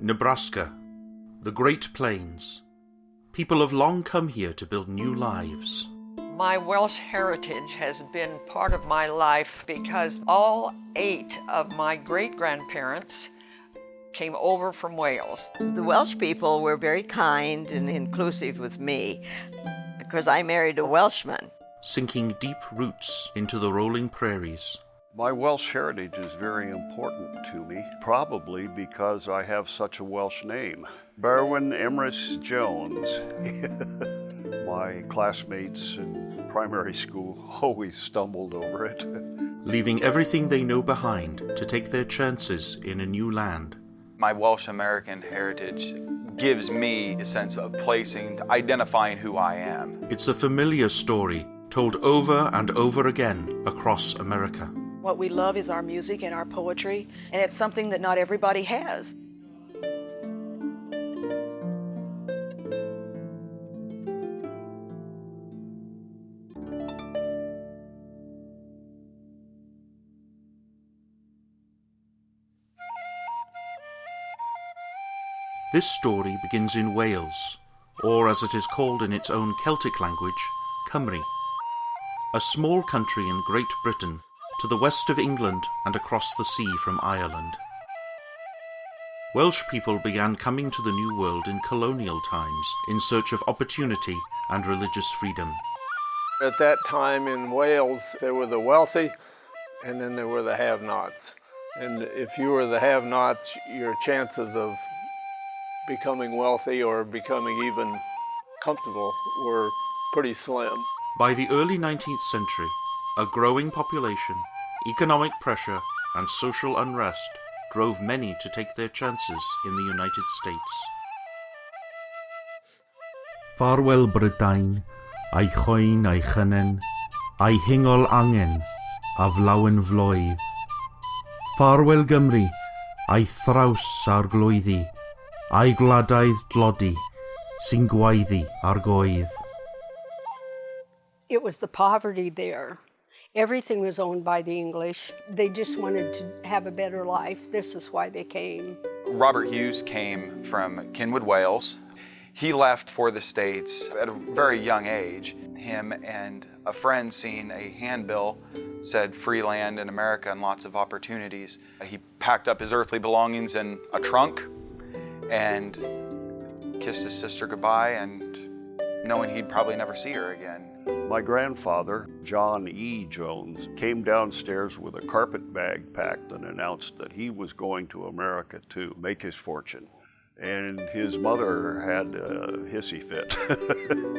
Nebraska, the Great Plains. People have long come here to build new lives. My Welsh heritage has been part of my life because all 8 of my great-grandparents came over from Wales. The Welsh people were very kind and inclusive with me because I married a Welshman. Sinking deep roots into the rolling prairies. My Welsh heritage is very important to me, probably because I have such a Welsh name. Berwyn Emrys Jones. My classmates in primary school always stumbled over it. Leaving everything they know behind to take their chances in a new land. My Welsh-American heritage gives me a sense of placing, identifying who I am. It's a familiar story told over and over again across America. What we love is our music and our poetry, and it's something that not everybody has. This story begins in Wales, or as it is called in its own Celtic language, Cymru. A small country in Great Britain, to the west of England and across the sea from Ireland. Welsh people began coming to the New World in colonial times in search of opportunity and religious freedom. At that time in Wales, there were the wealthy, and then there were the have-nots. And if you were the have-nots, your chances of becoming wealthy or becoming even comfortable were pretty slim. By the early 19th century, a growing population, economic pressure, and social unrest drove many to take their chances in the United States. Farewell Brydain, a'i choen a'i chynen, a'i hingol angen, a flawen floedd. Farewell Gymru, a'i thraws a'r glwyddi, a'i gwladaidd dlodi, sy'n gwaeddi ar goedd. It was the poverty there. Everything was owned by the English. They just wanted to have a better life. This is why they came. Robert Hughes came from Kinwood, Wales. He left for the States at a very young age. Him and a friend seen a handbill, said free land in America and lots of opportunities. He packed up his earthly belongings in a trunk and kissed his sister goodbye, and knowing he'd probably never see her again. My grandfather, John E. Jones, came downstairs with a carpet bag packed and announced that he was going to America to make his fortune. And his mother had a hissy fit.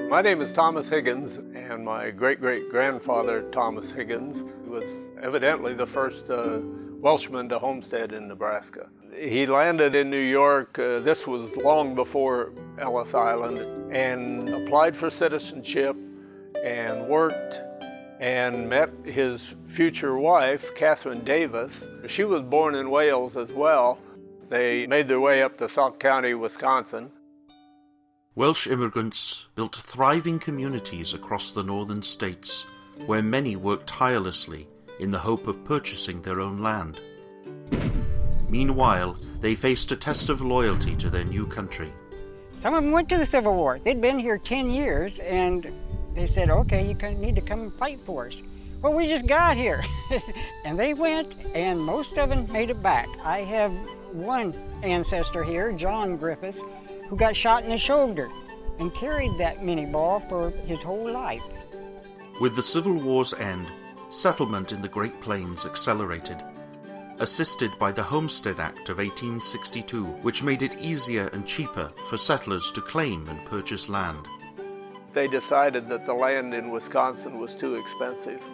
My name is Thomas Higgins, and my great-great-grandfather, Thomas Higgins, was evidently the first Welshman to homestead in Nebraska. He landed in New York, this was long before Ellis Island, and applied for citizenship and worked and met his future wife, Catherine Davis. She was born in Wales as well. They made their way up to Sauk County, Wisconsin. Welsh immigrants built thriving communities across the northern states, where many worked tirelessly in the hope of purchasing their own land. Meanwhile, they faced a test of loyalty to their new country. Some of them went to the Civil War. They'd been here 10 years, and they said, okay, you need to come and fight for us. Well, we just got here. And they went, and most of them made it back. I have one ancestor here, John Griffiths, who got shot in the shoulder and carried that mini ball for his whole life. With the Civil War's end, settlement in the Great Plains accelerated, assisted by the Homestead Act of 1862, which made it easier and cheaper for settlers to claim and purchase land. They decided that the land in Wisconsin was too expensive.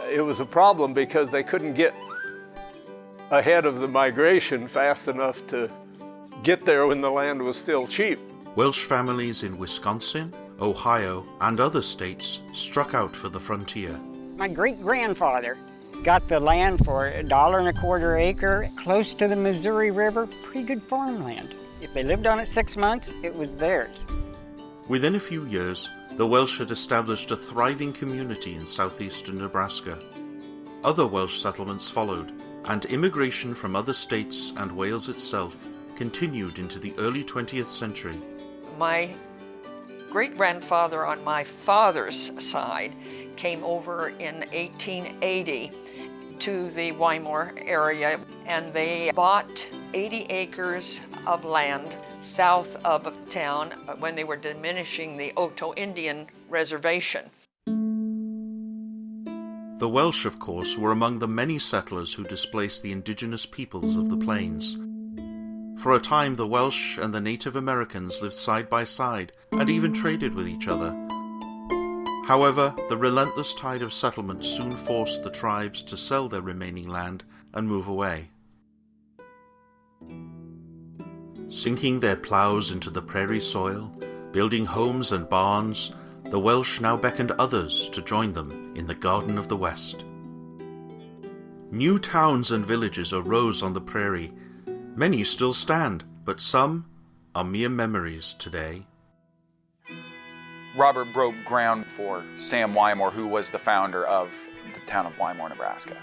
It was a problem because they couldn't get ahead of the migration fast enough to get there when the land was still cheap. Welsh families in Wisconsin, Ohio, and other states struck out for the frontier. My great-grandfather got the land for $1.25 an acre, close to the Missouri River, pretty good farmland. If they lived on it 6 months, it was theirs. Within a few years, the Welsh had established a thriving community in southeastern Nebraska. Other Welsh settlements followed, and immigration from other states and Wales itself continued into the early 20th century. My great-grandfather on my father's side came over in 1880 to the Wymore area, and they bought 80 acres of land south of town when they were diminishing the Oto Indian reservation. The Welsh, of course, were among the many settlers who displaced the indigenous peoples of the plains. For a time, the Welsh and the Native Americans lived side by side and even traded with each other. However, the relentless tide of settlement soon forced the tribes to sell their remaining land and move away. Sinking their ploughs into the prairie soil, building homes and barns, the Welsh now beckoned others to join them in the Garden of the West. New towns and villages arose on the prairie. Many still stand, but some are mere memories today. Robert broke ground for Sam Wymore, who was the founder of the town of Wymore, Nebraska.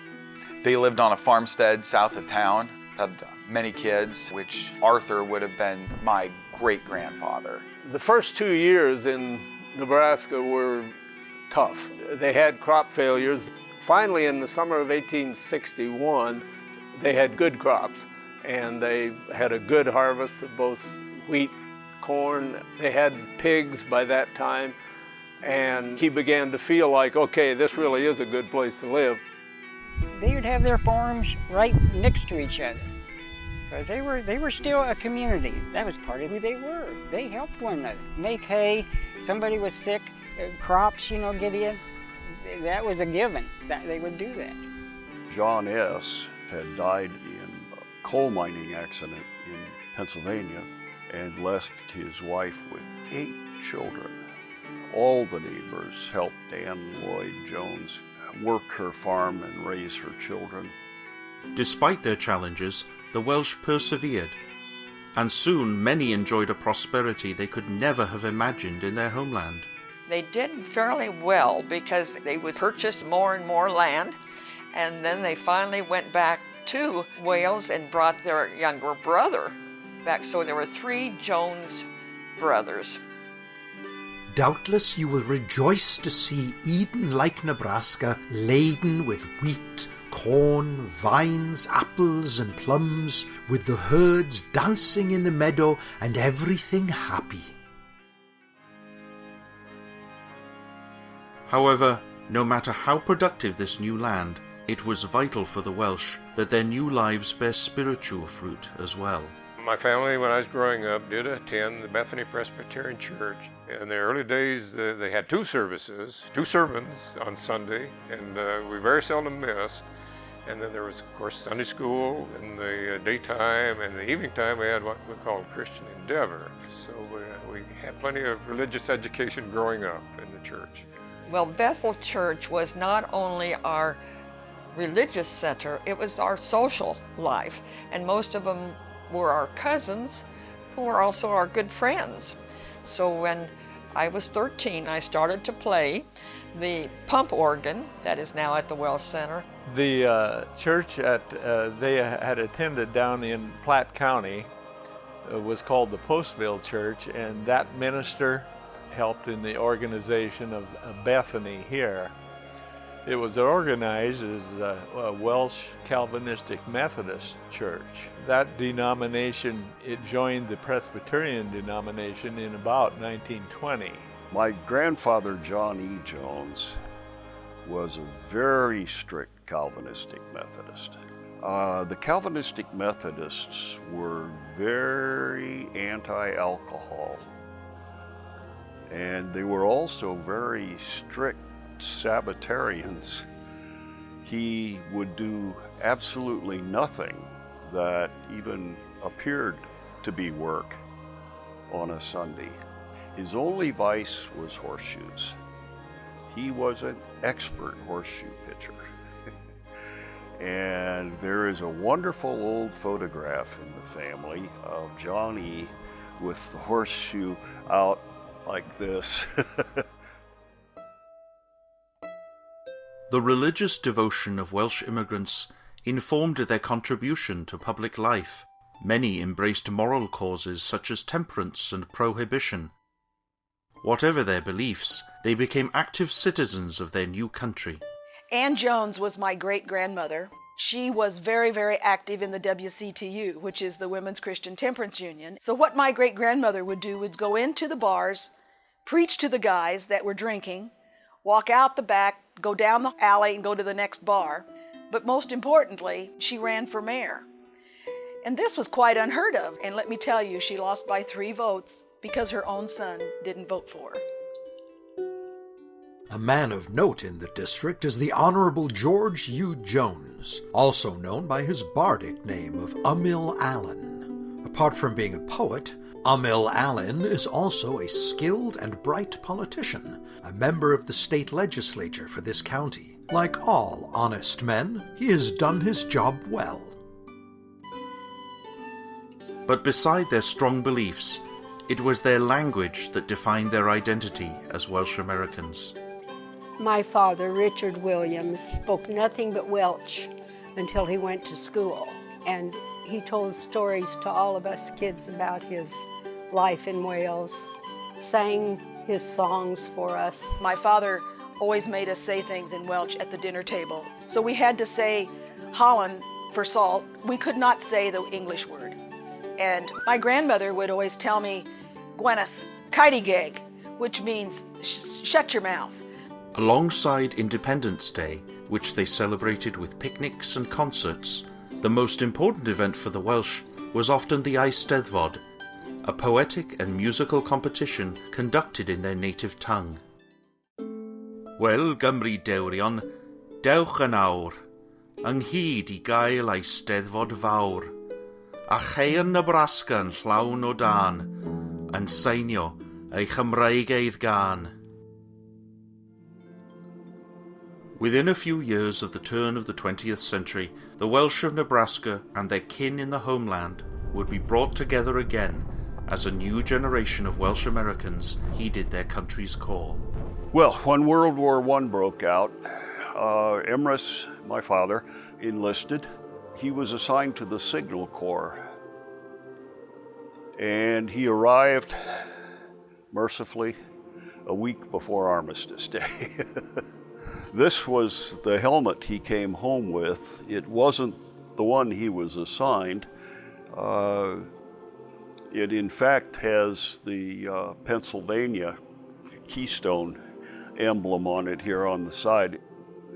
They lived on a farmstead south of town, had many kids, which Arthur would have been my great-grandfather. The first 2 years in Nebraska were tough. They had crop failures. Finally, in the summer of 1861, they had good crops, and they had a good harvest of both wheat, corn. They had pigs by that time, and he began to feel like, okay, this really is a good place to live. They would have their farms right next to each other, because they were still a community. That was part of who they were. They helped one another. Make hay, somebody was sick, crops, get in. That was a given, that they would do that. John S. had died in a coal mining accident in Pennsylvania and left his wife with 8 children. All the neighbors helped Ann Lloyd Jones work her farm and raise her children. Despite their challenges, the Welsh persevered, and soon many enjoyed a prosperity they could never have imagined in their homeland. They did fairly well because they would purchase more and more land, and then they finally went back to Wales and brought their younger brother back. So there were 3 Jones brothers. Doubtless you will rejoice to see Eden like Nebraska laden with wheat, corn, vines, apples and plums, with the herds dancing in the meadow and everything happy. However, no matter how productive this new land, it was vital for the Welsh that their new lives bear spiritual fruit as well. My family, when I was growing up, did attend the Bethany Presbyterian Church. In the early days, they had 2 services, 2 sermons on Sunday, and we very seldom missed. And then there was, of course, Sunday school in the daytime, and the evening time we had what we called Christian Endeavor. So we had plenty of religious education growing up in the church. Well, Bethel Church was not only our religious center, it was our social life, and most of them were our cousins who were also our good friends. So when I was 13, I started to play the pump organ that is now at the Welsh Center. The church they had attended down in Platte County was called the Postville Church, and that minister helped in the organization of Bethany here. It was organized as a Welsh Calvinistic Methodist church. That denomination, it joined the Presbyterian denomination in about 1920. My grandfather, John E. Jones, was a very strict Calvinistic Methodist. The Calvinistic Methodists were very anti-alcohol, and they were also very strict Sabbatarians. He would do absolutely nothing that even appeared to be work on a Sunday. His only vice was horseshoes. He was an expert horseshoe pitcher. And there is a wonderful old photograph in the family of Johnny with the horseshoe out like this. The religious devotion of Welsh immigrants informed their contribution to public life. Many embraced moral causes such as temperance and prohibition. Whatever their beliefs, they became active citizens of their new country. Ann Jones was my great-grandmother. She was very, very active in the WCTU, which is the Women's Christian Temperance Union. So what my great-grandmother would do would go into the bars, preach to the guys that were drinking, walk out the back, go down the alley and go to the next bar. But most importantly, she ran for mayor. And this was quite unheard of. And let me tell you, she lost by 3 votes because her own son didn't vote for her. A man of note in the district is the Honorable George U. Jones, also known by his bardic name of Umil Allen. Apart from being a poet, Umil Allen is also a skilled and bright politician, a member of the state legislature for this county. Like all honest men, he has done his job well. But beside their strong beliefs, it was their language that defined their identity as Welsh-Americans. My father, Richard Williams, spoke nothing but Welsh until he went to school. And he told stories to all of us kids about his life in Wales, sang his songs for us. My father always made us say things in Welsh at the dinner table. So we had to say Holland for salt. We could not say the English word. And my grandmother would always tell me, Gwyneth, Kaitigeg, which means shut your mouth. Alongside Independence Day, which they celebrated with picnics and concerts, the most important event for the Welsh was often the Eisteddfod, a poetic and musical competition conducted in their native tongue. Wel, Gymru dewrion, dewch yn awr, ynghyd I gael Eisteddfod fawr, a cheir Nebraska yn llawn o dan, yn seinio ei Chymreigaidd gan. Within a few years of the turn of the 20th century, the Welsh of Nebraska and their kin in the homeland would be brought together again as a new generation of Welsh Americans heeded their country's call. Well, when World War I broke out, Emrys, my father, enlisted. He was assigned to the Signal Corps. And he arrived, mercifully, a week before Armistice Day. This was the helmet he came home with. It wasn't the one he was assigned. It in fact has the Pennsylvania Keystone emblem on it here on the side.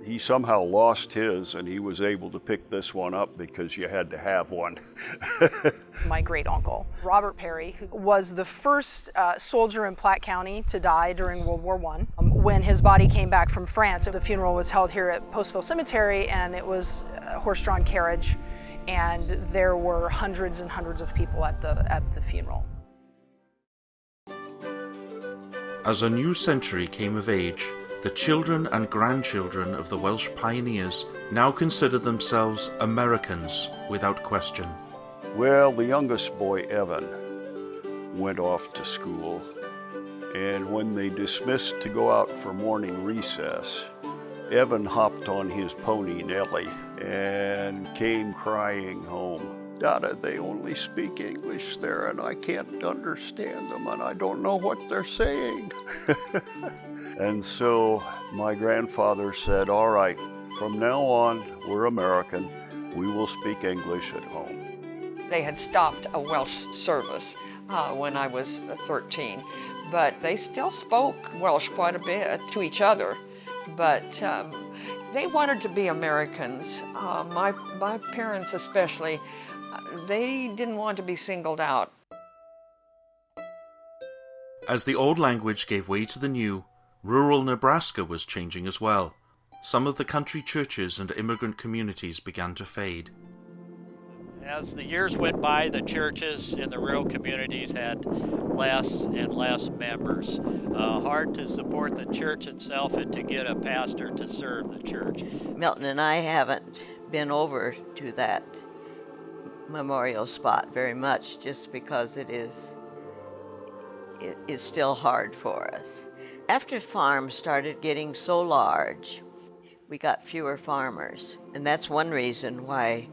He somehow lost his, and he was able to pick this one up because you had to have one. My great uncle, Robert Perry, who was the first soldier in Platte County to die during World War I. When his body came back from France, the funeral was held here at Postville Cemetery, and it was a horse-drawn carriage, and there were hundreds and hundreds of people at the funeral. As a new century came of age, the children and grandchildren of the Welsh pioneers now considered themselves Americans without question. Well, the youngest boy, Evan, went off to school, and when they dismissed to go out for morning recess, Evan hopped on his pony, Nellie, and came crying home. Dada, they only speak English there, and I can't understand them, and I don't know what they're saying. And so my grandfather said, all right, from now on, we're American. We will speak English at home. They had stopped a Welsh service when I was 13, but they still spoke Welsh quite a bit to each other. But they wanted to be Americans. My parents especially, they didn't want to be singled out. As the old language gave way to the new, rural Nebraska was changing as well. Some of the country churches and immigrant communities began to fade. As the years went by, the churches in the rural communities had less and less members. Hard to support the church itself and to get a pastor to serve the church. Milton and I haven't been over to that memorial spot very much, just because it is still hard for us. After farms started getting so large, we got fewer farmers, and that's one reason why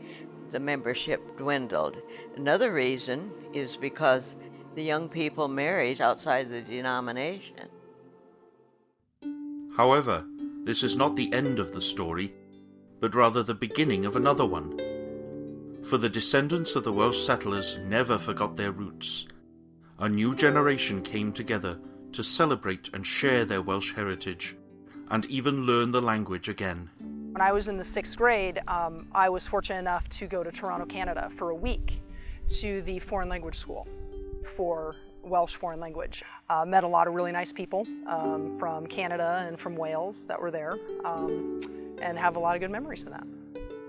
the membership dwindled. Another reason is because the young people married outside the denomination. However, this is not the end of the story, but rather the beginning of another one. For the descendants of the Welsh settlers never forgot their roots. A new generation came together to celebrate and share their Welsh heritage, and even learn the language again. When I was in the 6th grade, I was fortunate enough to go to Toronto, Canada for a week to the foreign language school for Welsh foreign language. Met a lot of really nice people from Canada and from Wales that were there, and have a lot of good memories of that.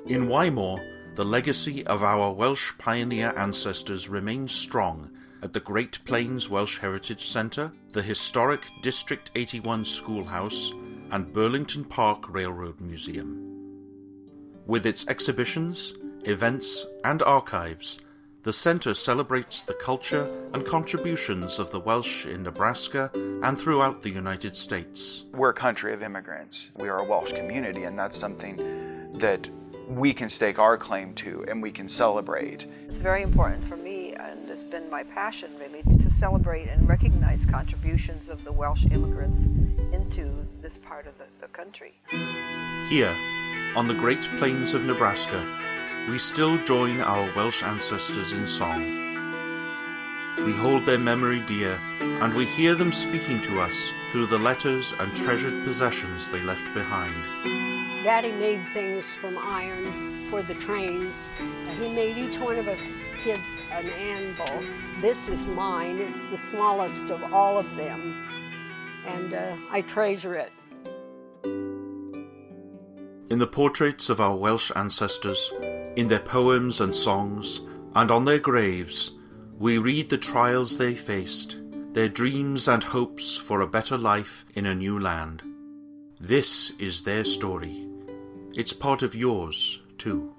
In Wymore, the legacy of our Welsh pioneer ancestors remains strong at the Great Plains Welsh Heritage Centre, the historic District 81 Schoolhouse, and Burlington Park Railroad Museum. With its exhibitions, events, and archives, the centre celebrates the culture and contributions of the Welsh in Nebraska and throughout the United States. We're a country of immigrants. We are a Welsh community, and that's something that we can stake our claim to and we can celebrate. It's very important for me, and it's been my passion really, to celebrate and recognize contributions of the Welsh immigrants into this part of the country. Here, on the Great Plains of Nebraska, we still join our Welsh ancestors in song. We hold their memory dear, and we hear them speaking to us through the letters and treasured possessions they left behind. Daddy made things from iron for the trains. He made each one of us kids an anvil. This is mine. It's the smallest of all of them, and I treasure it. In the portraits of our Welsh ancestors, in their poems and songs, and on their graves, we read the trials they faced, their dreams and hopes for a better life in a new land. This is their story. It's part of yours, too.